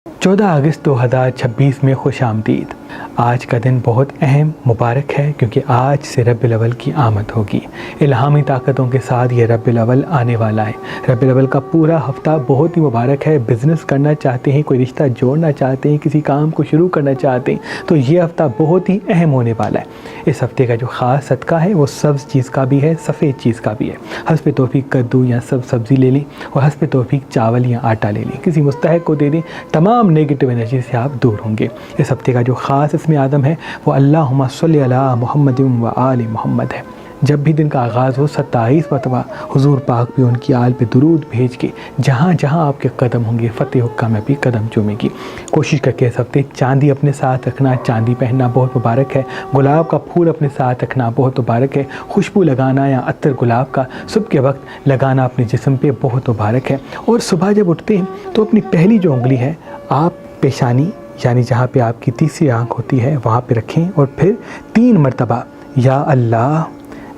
14 अगस्त 2026 में खुशामदीद। आज का दिन बहुत अहम मुबारक है क्योंकि आज से रब्बिल अव्वल की आमद होगी। इल्हामी ताकतों के साथ ये रब्बिल अव्वल आने वाला है। रब्बिल अव्वल का पूरा हफ्ता बहुत ही मुबारक है। बिज़नेस करना चाहते हैं, कोई रिश्ता जोड़ना चाहते हैं, किसी काम को शुरू करना चाहते हैं तो ये हफ्ता बहुत ही अहम होने वाला है। इस हफ्ते का जो ख़ास सदका है वो सब्ज़ चीज़ का भी है, सफ़ेद चीज़ का भी है। हस्ब तौफीक कद्दू या सब सब्ज़ी ले लें और हस्ब तौफीक चावल या आटा ले लें, किसी मुस्तहिक को दे दें। तमाम नेगेटिव एनर्जी से आप दूर होंगे। इस हफ्ते का जो ख़ास इसमें आदम है वो अल्लाहुम्मा सल्लि अला मुहम्मद व आलि मुहम्मद है। जब भी दिन का आगाज़ हो 27 मरतबा हुजूर पाक भी उनकी आल पे दुरूद भेज के जहाँ जहाँ आपके कदम होंगे फ़तेह हुक्का में भी कदम चूमेगी। कोशिश करके इस हफ्ते चांदी अपने साथ रखना, चांदी पहनना बहुत मुबारक है। गुलाब का फूल अपने साथ रखना बहुत मुबारक है। खुशबू लगाना या अत्तर गुलाब का सुबह के वक्त लगाना अपने जिस्म पे बहुत मुबारक है। और सुबह जब उठते हैं तो अपनी पहली जो उंगली है आप पेशानी यानी जहाँ पे आपकी तीसरी आँख होती है वहाँ पे रखें और फिर 3 मरतबा या अल्लाह,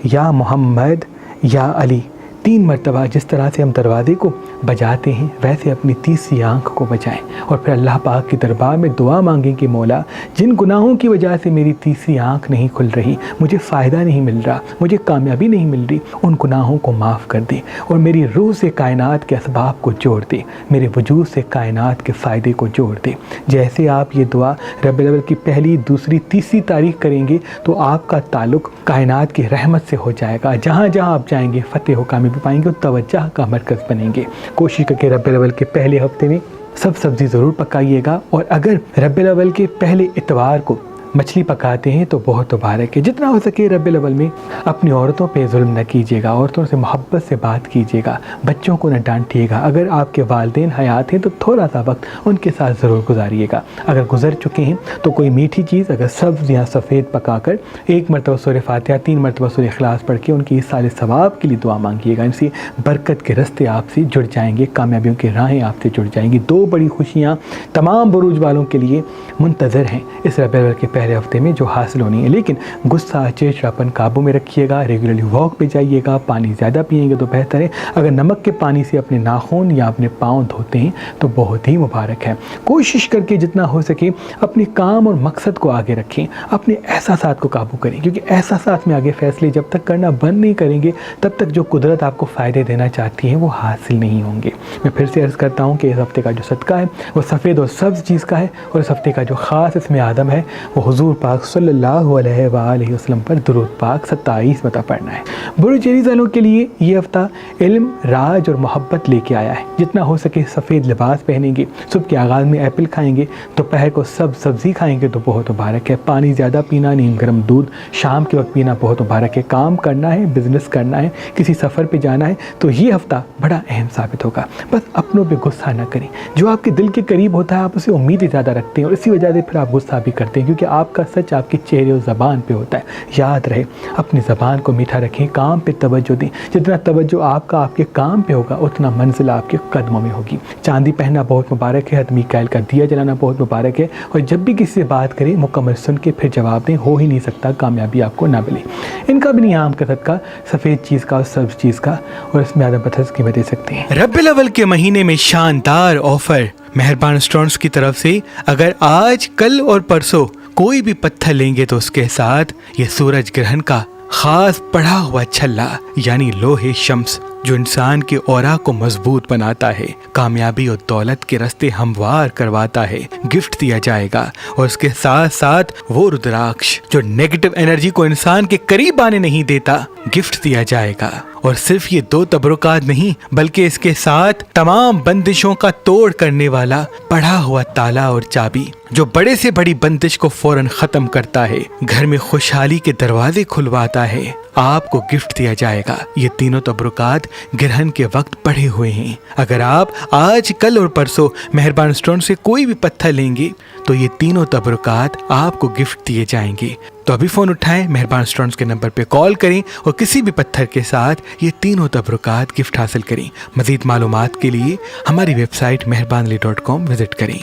या मोहम्मद, या अली 3 मरतबा जिस तरह से हम दरवाज़े को बजाते हैं वैसे अपनी तीसरी आँख को बजाएं और फिर अल्लाह पाक की दरबार में दुआ मांगें कि मौला जिन गुनाहों की वजह से मेरी तीसरी आँख नहीं खुल रही, मुझे फ़ायदा नहीं मिल रहा, मुझे कामयाबी नहीं मिल रही, उन गुनाहों को माफ़ कर दे और मेरी रूह से कायनात के असबाब को जोड़ दे, मेरे वजूद से कायनात के फ़ायदे को जोड़ दे। जैसे आप ये दुआ रब्बिल अव्वल की पहली, दूसरी, तीसरी तारीख करेंगे तो आपका ताल्लुक़ कायनात की रहमत से हो जाएगा। जहाँ जहाँ आप जाएंगे फ़तेह हो कामयाबी पाएंगे और तवज्जो का मरकज़ बनेंगे। कोशिश करके रब्बिल अव्वल के पहले हफ्ते में सब सब्ज़ी ज़रूर पकाइएगा और अगर रब्बिल अव्वल के पहले इतवार को मछली पकाते हैं तो बहुत मुबारक है। जितना हो सके रब्बिल अव्वल में अपनी औरतों पे जुल्म न कीजिएगा, औरतों से मोहब्बत से बात कीजिएगा, बच्चों को न डांटिएगा। अगर आपके वालिदैन हयात हैं तो थोड़ा सा वक्त उनके साथ ज़रूर गुजारिएगा। अगर गुजर चुके हैं तो कोई मीठी चीज़ अगर सब्ज़ या सफ़ेद पकाकर 1 मरतबा सूरह फातिहा, 3 मरतबा सूरह इखलास पढ़ के उनकी इस साल सवाब के लिए दुआ मांगिएगा। इनसे बरकत के रस्ते आपसे जुड़ जाएंगे, कामयाबियों की राहें आपसे जुड़ जाएंगी। 2 बड़ी खुशियाँ तमाम बुरूज वालों के लिए मुंतज़र हैं इस रब्बिल अव्वल के पहले हफ्ते में जो हासिल होनी है। लेकिन गुस्सा, चिड़चिड़ापन काबू में रखिएगा। रेगुलरली वॉक पे जाइएगा, पानी ज़्यादा पिएंगे तो बेहतर है। अगर नमक के पानी से अपने नाखून या अपने पाँव धोते हैं तो बहुत ही मुबारक है। कोशिश करके जितना हो सके अपने काम और मकसद को आगे रखें, अपने एहसासात को काबू करें क्योंकि एहसासात में आगे फ़ैसले जब तक करना बंद नहीं करेंगे तब तक जो कुदरत आपको फ़ायदे देना चाहती है वो हासिल नहीं होंगे। मैं फिर से अर्ज़ करता हूँ कि इस हफ्ते का जो सदका है वो सफ़ेद और सब्ज़ चीज़ का है और इस हफ्ते का जो ख़ास इसमें आदम है वो हुजूर पाक सल्लल्लाहु अलैहि वसल्लम पर दुरूद पाक 27 मरतबा पढ़ना है। बुरुज एरीज़ वालों के लिए ये हफ्ता इल्म, राज और मोहब्बत लेके आया है। जितना हो सके सफ़ेद लिबास पहनेंगे, सुबह के आगाज़ में एप्पल खाएंगे, दोपहर को सब सब्ज़ी खाएंगे तो बहुत मुबारक है। पानी ज़्यादा पीना, नीम गर्म दूध शाम के वक्त पीना बहुत मुबारक है। काम करना है, बिज़नेस करना है, किसी सफ़र पर जाना है तो ये हफ्ता बड़ा अहम साबित होगा। बस अपनों पर गुस्सा न करें। जो आपके दिल के करीब होता है आप उसे उम्मीदें ज़्यादा रखते हैं और इसी वजह से फिर आप गुस्सा भी करते हैं क्योंकि आपका सच आपके चेहरे और ज़बान पे होता है। याद रहे अपनी ज़बान को मीठा रखें, काम पे तवज्जो दें। जितना तवज्जो आपका आपके काम पे होगा उतना मंजिल आपके कदमों में होगी। चांदी पहनना बहुत मुबारक है। हतमी कैल का दिया जलाना बहुत मुबारक है और जब भी किसी से बात करें मुकम्मल सुन के फिर जवाब दें। हो ही नहीं सकता कामयाबी आपको ना मिले। इनका भी नहीं आम का सदका सफ़ेद चीज़ का और सब्ज़ चीज़ का और इसमें आदम पथर कीमत दे सकते हैं। रब्बिल अव्वल के महीने में शानदार ऑफर मेहरबान स्टोन्स की तरफ से। अगर आज, कल और परसों कोई भी पत्थर लेंगे तो उसके साथ ये सूरज ग्रहण का खास पढ़ा हुआ छल्ला यानी लोहे शम्स जो इंसान के औरा को मजबूत बनाता है, कामयाबी और दौलत के रास्ते हमवार करवाता है, गिफ्ट दिया जाएगा। और उसके साथ साथ वो रुद्राक्ष जो नेगेटिव एनर्जी को इंसान के करीब आने नहीं देता, गिफ्ट दिया जाएगा। और सिर्फ ये 2 तबरुकात नहीं बल्कि इसके साथ तमाम बंदिशों का तोड़ करने वाला पढ़ा हुआ ताला और चाबी जो बड़े से बड़ी बंदिश को फौरन खत्म करता है, घर में खुशहाली के दरवाजे खुलवाता है, आपको गिफ्ट दिया जाएगा। ये तीनों तबरुकात ग्रहण के वक्त पढ़े हुए हैं। अगर आप आज, कल और परसों मेहरबान स्टोन से कोई भी पत्थर लेंगे तो ये तीनों तबरुकात आपको गिफ्ट दिए जाएंगे। तो अभी फ़ोन उठाएं, मेहरबान स्टोन्स के नंबर पे कॉल करें और किसी भी पत्थर के साथ ये तीनों तबरुकात गिफ्ट हासिल करें। मज़ीद मालूमात के लिए हमारी वेबसाइट मेहरबानली.com विज़िट करें।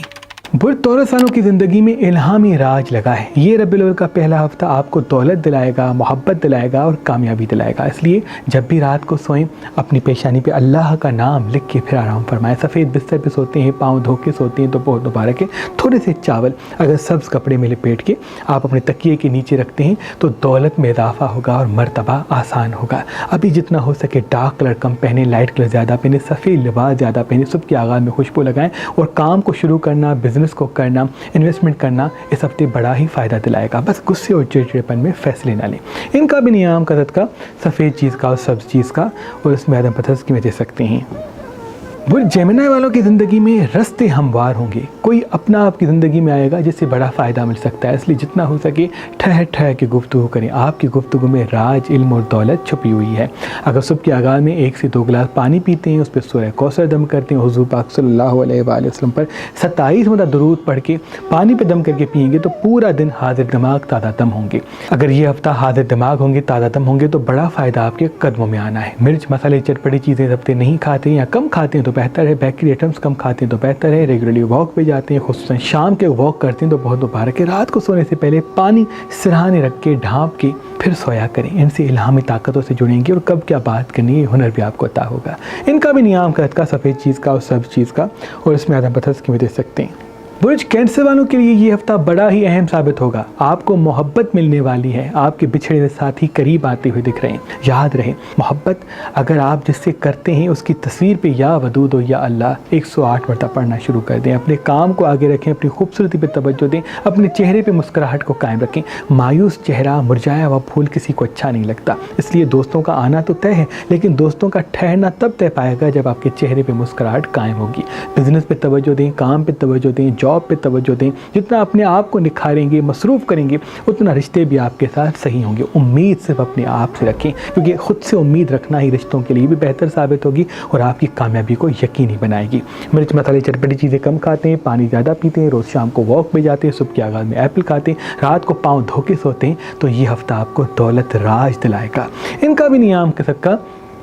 बुर्ज तौरस वालों की ज़िंदगी में इल्हामी राज लगा है। ये रब्बिल अव्वल का पहला हफ्ता आपको दौलत दिलाएगा, मोहब्बत दिलाएगा और कामयाबी दिलाएगा। इसलिए जब भी रात को सोएं अपनी पेशानी पे अल्लाह का नाम लिख के फिर आराम फरमाएं। सफ़ेद बिस्तर पे सोते हैं, पाँव धो के सोते हैं तो बहुत मुबारक है। थोड़े से चावल अगर सब्ज़ कपड़े में लपेट के आप अपने तकिए के नीचे रखते हैं तो दौलत में इजाफा होगा और मर्तबा आसान होगा। अभी जितना हो सके डार्क कलर कम पहने, लाइट कलर ज़्यादा पहने, सफ़ेद लिबास ज़्यादा पहने, सुबह के आगाज़ में खुशबू लगाएं और काम को शुरू करना, बिज़नेस को करना, इन्वेस्टमेंट करना इस हफ्ते बड़ा ही फ़ायदा दिलाएगा। बस गुस्से और चिड़चिड़ेपन में फैसले ना लें। इनका भी नियाम कसरत का सफ़ेद चीज़ का और सब्ज़ चीज़ का और इसमें आदम पथर की दे सकते हैं। बुर्ज जेमिनी वालों की ज़िंदगी में रास्ते हमवार होंगे। कोई अपना आपकी ज़िंदगी में आएगा जिससे बड़ा फ़ायदा मिल सकता है। इसलिए जितना हो सके ठहर ठहर के गुफ्तगू करें। आपकी गुफ्तगू में राज, इल्म और दौलत छुपी हुई है। अगर सुबह के आगाज़ में 1 से 2 गिलास पानी पीते हैं, उस पर सूरह कौसर दम करते हैं, हुज़ूर पाक सल्लल्लाहु अलैहि वसल्लम पर 27 मरतबा दुरूद पढ़ के पानी पर दम करके पिएंगे तो पूरा दिन हाजिर दिमाग ताज़ा दम होंगे। अगर ये हफ्ता हाजिर दिमाग होंगे, ताज़ा दम होंगे तो बड़ा फ़ायदा आपके कदमों में आना है। मिर्च मसाले चटपटी चीज़ें इस हफ्ते नहीं खाते या कम खाते हैं तो बेहतर है। बेकरी आइटम्स कम खाते हैं तो बेहतर है। रेगुलरली वॉक पे जाते हैं, खुसूसन शाम के वॉक करते हैं तो बहुत मुबारक है। रात को सोने से पहले पानी सिरहाने रख के ढाँप के फिर सोया करें। इनसे इल्हामी ताकतों से जुड़ेंगे और कब क्या बात करनी है हुनर भी आपको अता होगा। इनका भी नियाम कहत का सफ़ेद चीज़ का और सब्ज़ चीज़ का और इसमें आदम पथर की दे सकते हैं। बुर्ज कैंसर वालों के लिए ये हफ्ता बड़ा ही अहम साबित होगा। आपको मोहब्बत मिलने वाली है। आपके बिछड़े हुए साथी करीब आते हुए दिख रहे हैं। याद रहे, मोहब्बत अगर आप जिससे करते हैं उसकी तस्वीर पे या वदूद हो या अल्लाह 108 मरतबा पढ़ना शुरू कर दें। अपने काम को आगे रखें, अपनी खूबसूरती पे तवज्जो दें, अपने चेहरे पे मुस्कुराहट को कायम रखें। मायूस चेहरा, मुरझाया हुआ फूल किसी को अच्छा नहीं लगता। इसलिए दोस्तों का आना तो तय है, लेकिन दोस्तों का ठहरना तब तय पाएगा जब आपके चेहरे पे मुस्कुराहट कायम होगी। बिजनेस पे तवज्जो दें, काम पे तवज्जो दें, जॉब पे तवज्जो दें। जितना अपने आप को निखारेंगे, मसरूफ़ करेंगे, उतना रिश्ते भी आपके साथ सही होंगे। उम्मीद सिर्फ अपने आप से रखें, क्योंकि ख़ुद से उम्मीद रखना ही रिश्तों के लिए भी बेहतर साबित होगी और आपकी कामयाबी को यकीनी बनाएगी। मिर्च मसाले चटपटी चीज़ें कम खाते हैं, पानी ज़्यादा पीते हैं, रोज़ शाम को वॉक पे जाते हैं, सुबह के आगाज़ में एप्पल खाते हैं, रात को पाँव धो के सोते हैं तो ये हफ्ता आपको दौलत राज दिलाएगा। इनका भी नियाम कसरत का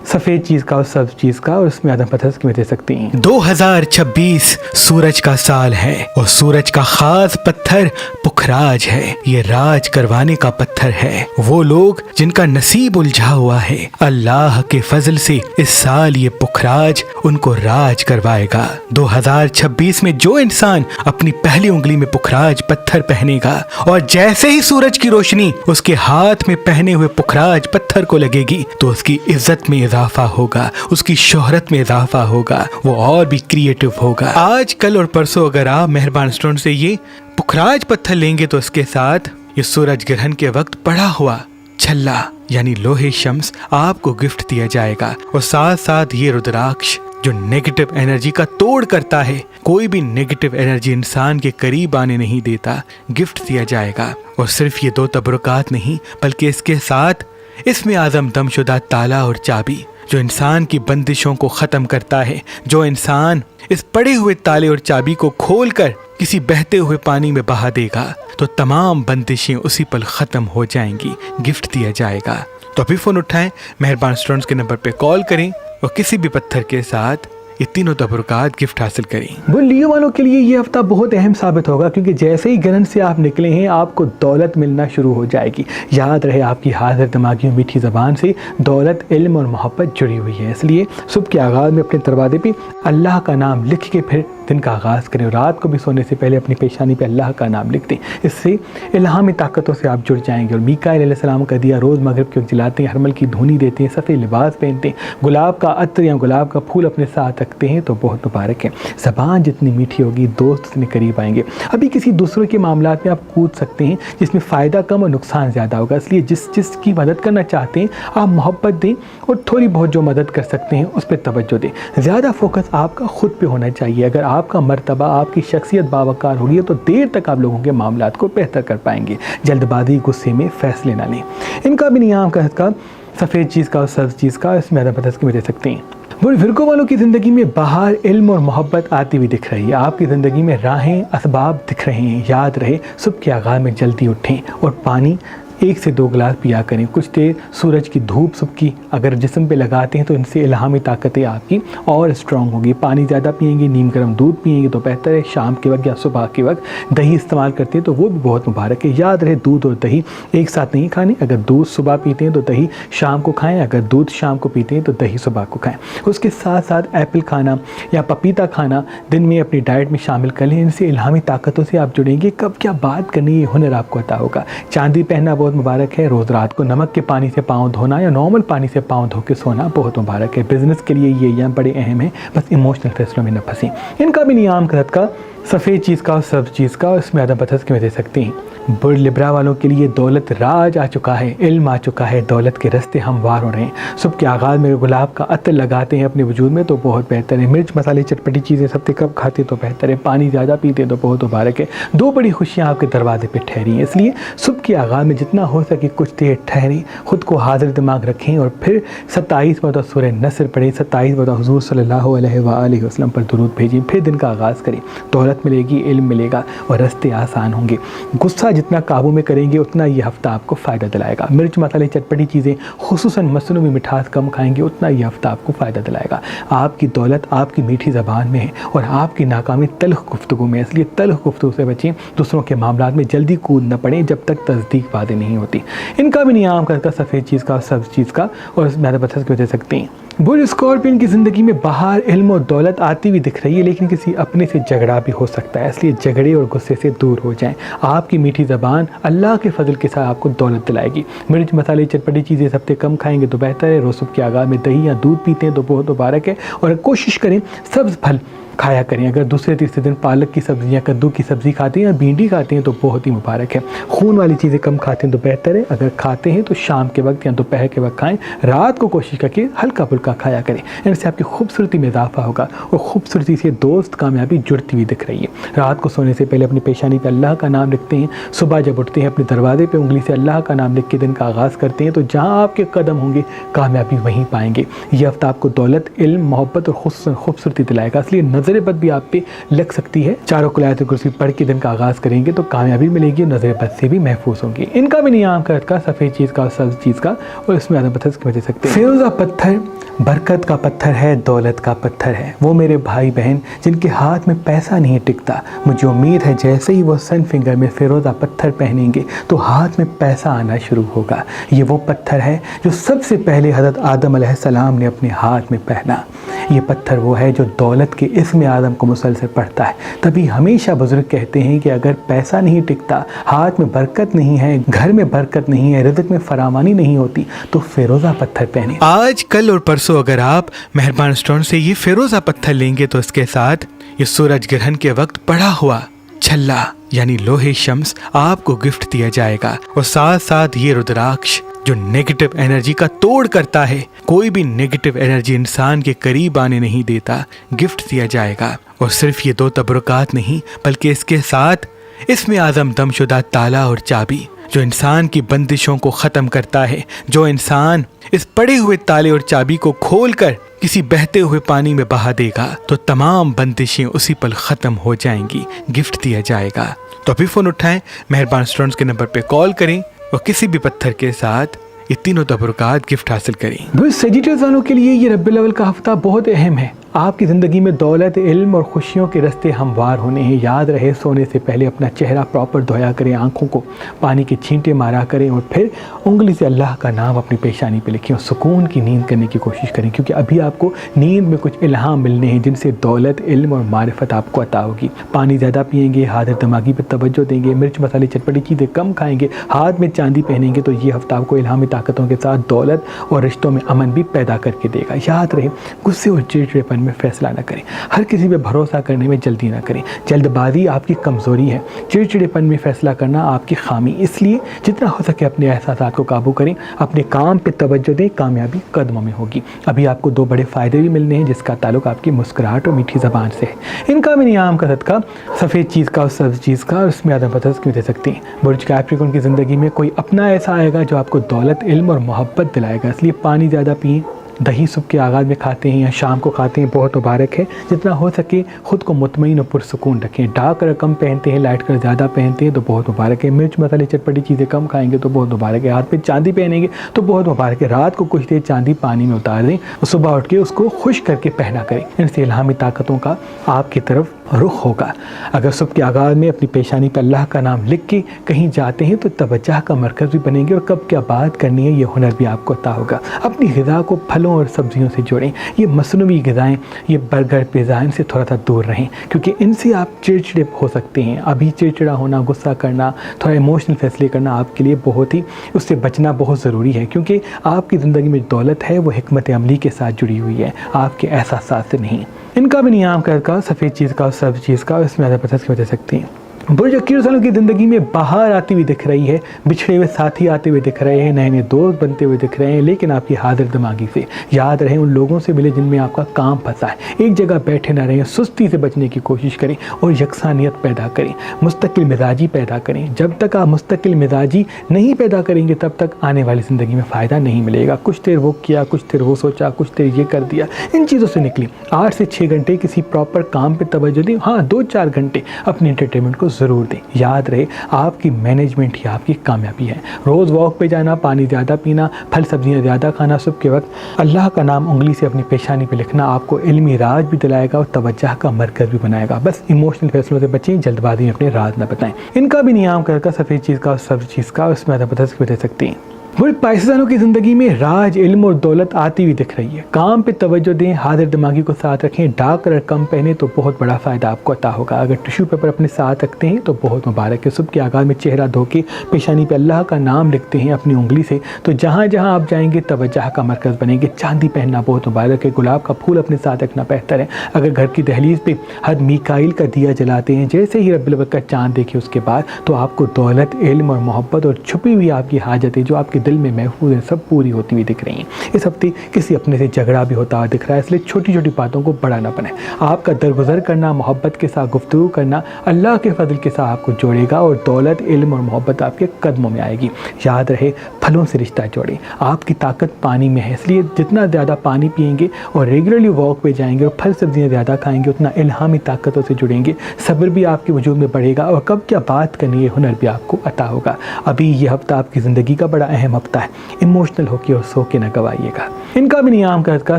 सफ़ेद चीज़ का और सब्ज़ चीज़ का और उसमें आदम पथर की दे सकती हैं। 2026 सूरज का साल है और सूरज का खास पत्थर पुखराज है। ये राज करवाने का पत्थर है। वो लोग जिनका नसीब उलझा हुआ है, अल्लाह के फजल से इस साल ये पुखराज उनको राज करवाएगा। 2026 में जो इंसान अपनी पहली उंगली में पुखराज पत्थर पहनेगा और जैसे ही सूरज की रोशनी उसके हाथ में पहने हुए पुखराज पत्थर को लगेगी तो उसकी इज्जत में इजाफा होगा, उसकी शोहरत में इजाफा होगा, वो और भी क्रिएटिव होगा। आज, कल और परसों अगर आप मेहरबान स्टोन से ये पुखराज पत्थर लेंगे तो उसके साथ ये सूरज ग्रहण के वक्त पड़ा हुआ छल्ला यानी लोहे शम्स आपको गिफ्ट दिया जाएगा और साथ साथ ये रुद्राक्ष जो नेगेटिव एनर्जी का तोड़ करता है, कोई भी नेगेटिव एनर्जी इंसान के करीब आने नहीं देता, गिफ्ट दिया जाएगा। और सिर्फ ये 2 तबरुकात नहीं बल्कि इसके साथ इसमें आज़म दमशुदा ताला और चाबी जो इंसान की बंदिशों को ख़त्म करता है। जो इंसान इस पड़े हुए ताले और चाबी को खोलकर किसी बहते हुए पानी में बहा देगा तो तमाम बंदिशें उसी पल ख़त्म हो जाएंगी, गिफ्ट दिया जाएगा। तो अभी फ़ोन उठाएं, मेहरबान स्टोन्स के नंबर पे कॉल करें और किसी भी पत्थर के साथ ये तीनों तबरुकात गिफ्ट हासिल करें। वो लियो वालों के लिए ये हफ्ता बहुत अहम साबित होगा क्योंकि जैसे ही ग्रहण से आप निकले हैं आपको दौलत मिलना शुरू हो जाएगी। याद रहे, आपकी हाजिर दिमागी मीठी ज़बान से दौलत, इल्म और मोहब्बत जुड़ी हुई है। इसलिए सुबह के आगाज़ में अपने दरवाजे पे अल्लाह का नाम लिख के फिर दिन का आगाज़ करें। रात को भी सोने से पहले अपनी पेशानी पे अल्लाह का नाम लिख दें। इससे इल्हामी ताकतों से आप जुड़ जाएंगे। और मीकाईल अलैहिस्सलाम का दिया रोज़ मगरिब के वक्त जलाते हैं, हरमल की धुनी देते हैं, सफ़ेद लिबास पहनते हैं, गुलाब का अत्र या गुलाब का फूल अपने साथ रखते हैं तो बहुत मुबारक है। ज़बान जितनी मीठी होगी दोस्त उतने करीब आएंगे। अभी किसी दूसरों के मामलात में आप कूद सकते हैं जिसमें फ़ायदा कम और नुकसान ज़्यादा होगा। इसलिए जिसकी मदद करना चाहते हैं आप मोहब्बत दें और थोड़ी बहुत जो मदद कर सकते हैं उस पर तवज्जो दें। ज़्यादा फोकस आपका खुद पे होना चाहिए। अगर आपका मर्तबा, आपकी शख्सियत बावकार होगी तो देर तक आप लोगों के मामलात को बेहतर कर पाएंगे। जल्दबाजी, गुस्से में फ़ैसले ना लें। इनका भी नियाम का सफ़ेद चीज़ का और सब्ज़ चीज़ का इसमें आदम पथर की दे सकते हैं। बुरे फिरकों वालों की ज़िंदगी में बाहर इल्म और मोहब्बत आती हुई दिख रही है। आपकी ज़िंदगी में राहें, असबाब दिख रहे हैं। याद रहे, सुबह के आगाज़ में जल्दी उठें और पानी 1 से 2 गिलास पिया करें। कुछ देर सूरज की धूप सुबह की अगर जिस्म पे लगाते हैं तो इनसे इल्हामी ताकतें आपकी और स्ट्रॉन्ग होगी। पानी ज़्यादा पिएंगे, नीम गर्म दूध पिएंगे तो बेहतर है। शाम के वक्त या सुबह के वक्त दही इस्तेमाल करते हैं तो वो भी बहुत मुबारक है। याद रहे दूध और दही एक साथ नहीं खाने। अगर दूध सुबह पीते हैं तो दही शाम को खाएं, अगर दूध शाम को पीते हैं तो दही सुबह को खाएं। उसके साथ साथ एप्पल खाना या पपीता खाना दिन में अपनी डाइट में शामिल कर लें। इनसे इल्हामी ताकतों से आप जुड़ेंगे। कब क्या बात करनी, ये हुनर आपको अता होगा। चांदी पहनना बहुत मुबारक है। रोज़ रात को नमक के पानी से पाँव धोना या नॉर्मल पानी से पाँव धो के सोना बहुत मुबारक है। बिजनेस के लिए ये या बड़े अहम है, बस इमोशनल फैसलों में न फंसें। इनका भी नियाम कसरत का सफ़ेद चीज़ का और सब्ज़ चीज़ का, इसमें आदम पथस की दे सकते हैं। बुर्ज लिब्रा वालों के लिए दौलत राज आ चुका है, इल्म आ चुका है, दौलत के रास्ते हमवार हो रहे हैं। सुबह के आगाज़ में गुलाब का अतर लगाते हैं अपने वजूद में तो बहुत बेहतर है। मिर्च मसाले चटपटी चीज़ें सबसे कब खाते तो बेहतर है। पानी ज़्यादा पीते तो बहुत मुबारक है। 2 बड़ी खुशियाँ आपके दरवाजे पर ठहरी हैं, इसलिए सुबह के आगाज़ में जितना हो सके कुछ देर ठहरें, ख़ुद को हाजिर दिमाग रखें और फिर 27 मरतबा सूरह नसर पढ़ें, 27 मरतबा हुज़ूर सल्लल्लाहु अलैहि वसल्लम पर दुरूद भेजें, फिर दिन का आगाज़ करें। दौलत मिलेगी, इल्म मिलेगा और रास्ते आसान होंगे। गुस्सा जितना काबू में करेंगे उतना ये हफ्ता आपको फ़ायदा दिलाएगा। मिर्च मसाले चटपटी चीज़ें खुसूसन मसनूई मिठास कम खाएंगे उतना ये हफ्ता आपको फ़ायदा दिलाएगा। आपकी दौलत आपकी मीठी ज़बान में है और आपकी नाकामी तल्ख गुफ्तगू में, इसलिए तल्ख गुफ्तगू से बचें। दूसरों के मामलात में जल्दी कूद न पड़ें जब तक तस्दीक वादे नहीं होती। इनका भी नियाम करका सफ़ेद चीज़ का, सब्ज़ चीज़ का और ज़्यादा बचत की दे सकते हैं। बुर्ज स्कॉर्पियन की ज़िंदगी में बाहर इल्म और दौलत आती हुई दिख रही है, लेकिन किसी अपने से झगड़ा भी हो सकता है, इसलिए झगड़े और गुस्से से दूर हो जाएं। आपकी मीठी ज़बान अल्लाह के फजल के साथ आपको दौलत दिलाएगी। मिर्च मसाले चटपटी चीज़ें सबसे कम खाएंगे तो बेहतर है। रोज़ सुबह के आगाज़ में दही या दूध पीते हैं तो बहुत मुबारक है और कोशिश करें सब्ज़ फल खाया करें। अगर दूसरे तीसरे दिन पालक की सब्ज़ी या कद्दू की सब्ज़ी खाते हैं या भिंडी खाते हैं तो बहुत ही मुबारक है। खून वाली चीज़ें कम खाते हैं तो बेहतर है। अगर खाते हैं तो शाम के वक्त या दोपहर के वक्त खाएं। रात को कोशिश करके हल्का फुल्का खाया करें, इनसे आपकी खूबसूरती में इजाफा होगा और खूबसूरती से दोस्त कामयाबी जुड़ती हुई दिख रही है। रात को सोने से पहले अपनी पेशानी पर अल्लाह का नाम लिखते हैं। सुबह जब उठते हैं अपने दरवाजे पर उंगली से अल्लाह का नाम लिख के दिन का आगाज़ करते हैं तो जहाँ आपके कदम होंगे कामयाबी वहीं पाएंगे। यह हफ्ता आपको दौलत, इल्म, मोहब्बत और खूबसूरती दिलाएगा, इसलिए नजर बद भी आप पे लग सकती है। चारों आयत कुर्सी पढ़ के दिन का आगाज़ करेंगे तो कामयाबी मिलेगी और नजर बद से भी महफूज होंगे। इनका भी नियाम करत का सफ़ेद चीज़ का, सब्ज़ चीज़ का और इसमें आदम पत्थर की दे सकते हैं। फिरोज़ा पत्थर बरकत का पत्थर है, दौलत का पत्थर है। वो मेरे भाई बहन जिनके हाथ में पैसा नहीं टिकता, मुझे उम्मीद है जैसे ही वो सन फिंगर में फिरोज़ा पत्थर पहनेंगे तो हाथ में पैसा आना शुरू होगा। ये वो पत्थर है जो सबसे पहले हज़रत आदम अलैहिस्सलाम ने अपने हाथ में पहना। ये पत्थर वो है जो दौलत के इस्म आदम को मुसलसल पढ़ता है। तभी हमेशा बुजुर्ग कहते हैं कि अगर पैसा नहीं टिकता, हाथ में बरकत नहीं है, घर में बरकत नहीं है, रिज़्क़ में फरावानी नहीं होती तो फिरोज़ा पत्थर पहने। आज, कल और परसों अगर आप मेहरबान स्टोन से ये फिरोज़ा पत्थर लेंगे तो इसके साथ ये सूरज ग्रहण के वक्त पड़ा हुआ छल्ला यानी लोहे शम्स आपको गिफ्ट दिया जाएगा और साथ साथ ये रुद्राक्ष जो नेगेटिव एनर्जी का तोड़ करता है, कोई भी नेगेटिव एनर्जी इंसान के करीब आने नहीं देता, गिफ्ट दिया जाएगा। और सिर्फ ये 2 तबरुकात नहीं बल्कि इसके साथ इसमें आज़म दमशुदा ताला और चाबी जो इंसान की बंदिशों को ख़त्म करता है। जो इंसान इस पड़े हुए ताले और चाबी को खोलकर किसी बहते हुए पानी में बहा देगा तो तमाम बंदिशें उसी पल ख़त्म हो जाएंगी, गिफ्ट दिया जाएगा। तो अभी फ़ोन उठाएं, मेहरबान स्टोन्स के नंबर पे कॉल करें और किसी भी पत्थर के साथ ये 3 तबरुकात गिफ्ट हासिल करें। सेजिटेरियस वालों के लिए ये रब्बुल अव्वल का हफ्ता बहुत अहम है। आपकी ज़िंदगी में दौलत, इल्म और खुशियों के रास्ते हमवार होने हैं। याद रहे सोने से पहले अपना चेहरा प्रॉपर धोया करें, आंखों को पानी के छींटे मारा करें और फिर उंगली से अल्लाह का नाम अपनी पेशानी पे लिखें और सुकून की नींद करने की कोशिश करें, क्योंकि अभी आपको नींद में कुछ इल्हाम मिलने हैं जिनसे दौलत, इल्म और मारिफत आपको अता होगी। पानी ज़्यादा पिएंगे, हाजिर दिमागी पर तवज्जो देंगे, मिर्च मसाले चटपटी चीज़ें कम खाएंगे, हाथ में चांदी पहनेंगे तो ये हफ्ता आपको इल्हामी ताकतों के साथ दौलत और रिश्तों में अमन भी पैदा करके देगा। याद रहे गुस्से और चिड़चिड़ेपन में फैसला न करें, हर किसी पे भरोसा करने में जल्दी ना करें। जल्दबाजी आपकी कमज़ोरी है, चिड़चिड़ेपन में फ़ैसला करना आपकी खामी। इसलिए जितना हो सके अपने एहसासात को काबू करें, अपने काम पे तवज्जो दें, कामयाबी कदमों में होगी। अभी आपको 2 बड़े फ़ायदे भी मिलने हैं जिसका ताल्लुक आपकी मुस्कुराहट और मीठी ज़बान से है। इनका भी नियाम का सदका सफ़ेद चीज़ का और सब्ज़ चीज़ का और उसमें आदम पतस क्यों दे सकते हैं। बुर्ज कैप्रिकॉर्न की ज़िंदगी में कोई अपना ऐसा आएगा जो आपको दौलत, इल्म और मोहब्बत दिलाएगा, इसलिए पानी ज़्यादा पिएँ, दही सुबह के आगाज़ में खाते हैं या शाम को खाते हैं, बहुत मुबारक है। जितना हो सके ख़ुद को मुतमईन और पुरसुकून रखें। डार्क कलर कम पहनते हैं, लाइट कलर ज़्यादा पहनते हैं तो बहुत मुबारक है। मिर्च मसाले चटपटी चीज़ें कम खाएंगे तो बहुत मुबारक है। हाथ पे चांदी पहनेंगे तो बहुत मुबारक है। रात को कुछ देर चांदी पानी में उतार दें और सुबह उठ के उसको खुश करके पहना करें। इनसे इल्हामी ताकतों का आपकी तरफ रुख होगा। अगर सुबह के आगाज़ में अपनी पेशानी पर अल्लाह का नाम लिख के कहीं जाते हैं तो तवज्जो का मरकज़ भी बनेंगे और कब क्या बात करनी है ये हुनर भी आपको अता होगा। अपनी ग़िज़ा को फलों और सब्जियों से जोड़ें। ये मसनूई ग़िज़ाएँ, ये बर्गर पिज़्ज़ा, इनसे थोड़ा सा दूर रहें क्योंकि इनसे आप चिड़चिड़े हो सकते हैं। अभी चिड़चिड़ा होना, गुस्सा करना, थोड़ा इमोशनल फैसले करना आपके लिए बहुत ही, उससे बचना बहुत ज़रूरी है क्योंकि आपकी ज़िंदगी में दौलत है वो हिकमत अमली के साथ जुड़ी हुई है, आपके एहसासात से नहीं। इनका भी नियाम का सफ़ेद चीज़ का और सब्ज़ चीज़ का, इसमें ज़्यादा पता बता सकती हैं। बुर्ज अकीर सल्लम की ज़िंदगी में बाहर आती हुई दिख रही है, बिछड़े हुए साथी आते हुए दिख रहे हैं, नए नए दोस्त बनते हुए दिख रहे हैं, लेकिन आपकी हाजिर दिमागी से याद रहे उन लोगों से मिले जिनमें आपका काम फंसा है। एक जगह बैठे ना रहें, सुस्ती से बचने की कोशिश करें और यकसानियत पैदा करें, मुस्तकिल मिजाजी पैदा करें। जब तक आप मुस्तकिल मिजाजी नहीं पैदा करेंगे तब तक आने वाली ज़िंदगी में फ़ायदा नहीं मिलेगा। कुछ देर वो किया, कुछ देर वो सोचा, कुछ देर ये कर दिया, इन चीज़ों से निकली। 8 से 6 घंटे किसी प्रॉपर काम पर तवज्जो दें। हाँ, 2-4 घंटे अपनी एंटरटेनमेंट को ज़रूर दें। याद रहे आपकी मैनेजमेंट ही आपकी कामयाबी है। रोज़ वॉक पे जाना, पानी ज़्यादा पीना, फल सब्जियां ज़्यादा खाना, सुबह के वक्त अल्लाह का नाम उंगली से अपनी पेशानी पे लिखना आपको इल्मी राज भी दिलाएगा और तवज्जो का मरकज़ भी बनाएगा। बस इमोशनल फैसलों से बचें, जल्दबाजी में अपने राज न बताएं। इनका भी नियाम कर सफ़ेद चीज़ का और सब्ज़ चीज़ का, उसमें ज़्यादा पता दे सकती हैं। बुरे पाकिस्तानों की ज़िंदगी में राज, इल्म और दौलत आती हुई दिख रही है। काम पे तवज्जो दें, हाजिर दिमागी को साथ रखें, डार्क कलर कम पहने तो बहुत बड़ा फ़ायदा आपको अता होगा। अगर टिश्यू पेपर अपने साथ रखते हैं तो बहुत मुबारक है। सुबह के आगाज़ में चेहरा धो के पेशानी पे अल्लाह का नाम लिखते हैं अपनी उंगली से तो जहाँ जहाँ आप जाएंगे तवज्जो का मरकज़ बनेंगे। चांदी पहनना बहुत मुबारक है। गुलाब का फूल अपने साथ रखना बेहतर है। अगर घर की दहलीज पे हर मीकाइल का दिया जलाते हैं, जैसे ही रब्बिल अव्वल का चाँद देखे उसके बाद, तो आपको दौलत, इल्म और मोहब्बत और छुपी हुई आपकी हाजतें जो आपके दिल में महफूज हैं सब पूरी होती हुई दिख रही हैं। इस हफ्ते किसी अपने से झगड़ा भी होता हुआ दिख रहा है, इसलिए छोटी छोटी बातों को बड़ा ना बनाएं। आपका दरगुजर करना, मोहब्बत के साथ गुफ्तगू करना अल्लाह के फजल के साथ आपको जोड़ेगा और दौलत, इल्म और मोहब्बत आपके कदमों में आएगी। याद रहे फलों से रिश्ता जोड़ें। आपकी ताकत पानी में है, इसलिए जितना ज़्यादा पानी पिएंगे और रेगुलरली वॉक पे जाएंगे और फल सब्जियाँ ज़्यादा खाएंगे उतना इल्हामी ताकतों से जुड़ेंगे। सब्र भी आपके वजूद में बढ़ेगा और कब क्या बात करनी है हुनर भी आपको अता होगा। अभी ये हफ्ता आपकी ज़िंदगी का बड़ा अहम हफ्ता है, इमोशनल होकर और सो के न गवाइएगा। इनका भी नियाम का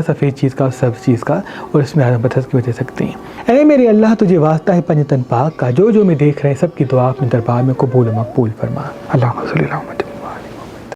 सफ़ेद चीज़ का और सब्ज़ चीज़ का, और इसमें बता के सकते हैं। ऐ मेरे अल्लाह तुझे वास्ता है पंजतन पाक का, जो जो मैं देख रहे हैं सबकी दुआ अपने दरबार में कबूल मकबूल फरमा। अल्लाह